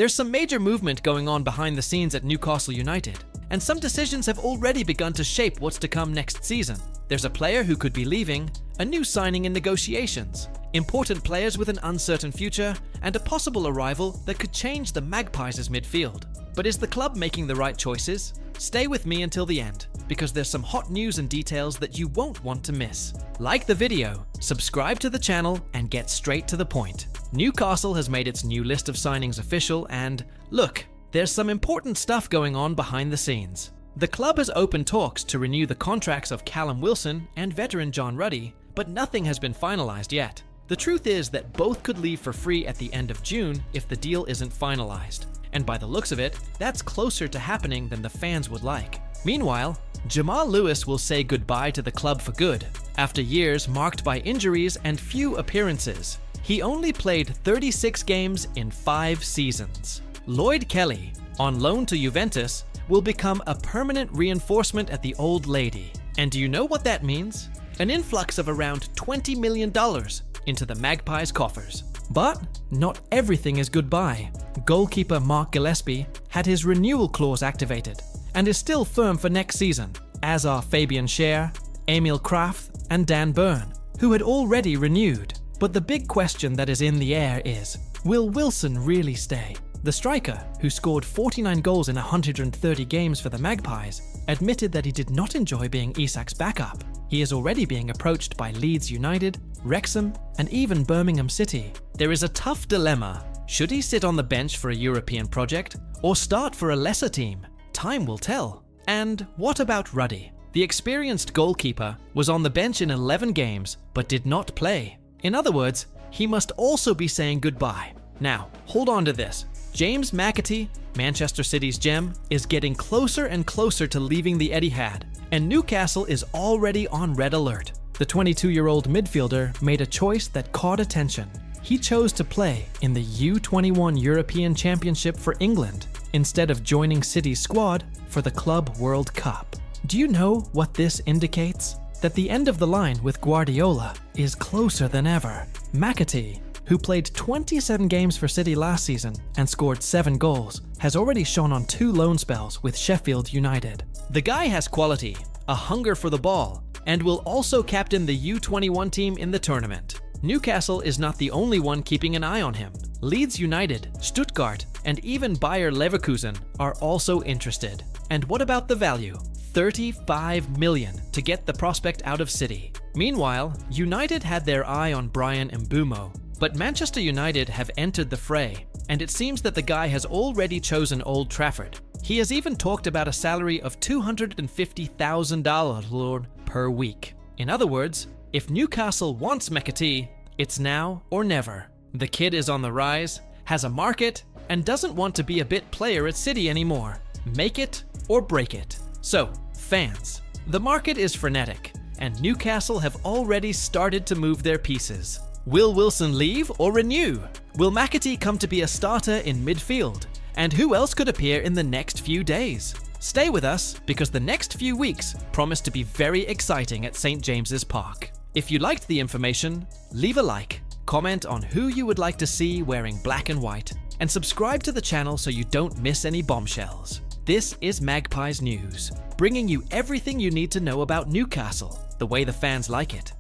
There's some major movement going on behind the scenes at Newcastle United, and some decisions have already begun to shape what's to come next season. There's a player who could be leaving, a new signing in negotiations, important players with an uncertain future, and a possible arrival that could change the Magpies' midfield. But is the club making the right choices? Stay with me until the end, because there's some hot news and details that you won't want to miss. Like the video, subscribe to the channel, and get straight to the point. Newcastle has made its new list of signings official, and look, there's some important stuff going on behind the scenes. The club has opened talks to renew the contracts of Callum Wilson and veteran John Ruddy, but nothing has been finalized yet. The truth is that both could leave for free at the end of June if the deal isn't finalized. And by the looks of it, that's closer to happening than the fans would like. Meanwhile, Jamal Lewis will say goodbye to the club for good. After years marked by injuries and few appearances, he only played 36 games in 5 seasons. Lloyd Kelly, on loan to Juventus, will become a permanent reinforcement at the Old Lady. And do you know what that means? An influx of around $20 million into the Magpies' coffers. But not everything is goodbye. Goalkeeper Mark Gillespie had his renewal clause activated and is still firm for next season, as are Fabian Schär, Emil Kraft, and Dan Burn, who had already renewed. But the big question that is in the air is, will Wilson really stay? The striker, who scored 49 goals in 130 games for the Magpies, admitted that he did not enjoy being Isak's backup. He is already being approached by Leeds United, Wrexham, and even Birmingham City. There is a tough dilemma. Should he sit on the bench for a European project, or start for a lesser team? Time will tell. And what about Ruddy? The experienced goalkeeper was on the bench in 11 games, but did not play. In other words, he must also be saying goodbye. Now, hold on to this. James McAtee, Manchester City's gem, is getting closer and closer to leaving the Etihad, and Newcastle is already on red alert. The 22-year-old midfielder made a choice that caught attention. He chose to play in the U21 European Championship for England instead of joining City's squad for the Club World Cup. Do you know what this indicates? That the end of the line with Guardiola is closer than ever. McAtee, who played 27 games for City last season and scored 7 goals, has already shone on 2 loan spells with Sheffield United. The guy has quality, a hunger for the ball, and will also captain the U21 team in the tournament. Newcastle is not the only one keeping an eye on him. Leeds United, Stuttgart, and even Bayer Leverkusen are also interested. And what about the value? 35 million to get the prospect out of City. Meanwhile, United had their eye on Brian Mbeumo, but Manchester United have entered the fray, and it seems that the guy has already chosen Old Trafford. He has even talked about a salary of $250,000 per week. In other words, if Newcastle wants McAtee, it's now or never. The kid is on the rise, has a market, and doesn't want to be a bit player at City anymore. Make it or break it. So, fans, the market is frenetic, and Newcastle have already started to move their pieces. Will Wilson leave or renew? Will McAtee come to be a starter in midfield? And who else could appear in the next few days? Stay with us, because the next few weeks promise to be very exciting at St. James's Park. If you liked the information, leave a like, comment on who you would like to see wearing black and white, and subscribe to the channel so you don't miss any bombshells. This is Magpies News, bringing you everything you need to know about Newcastle, the way the fans like it.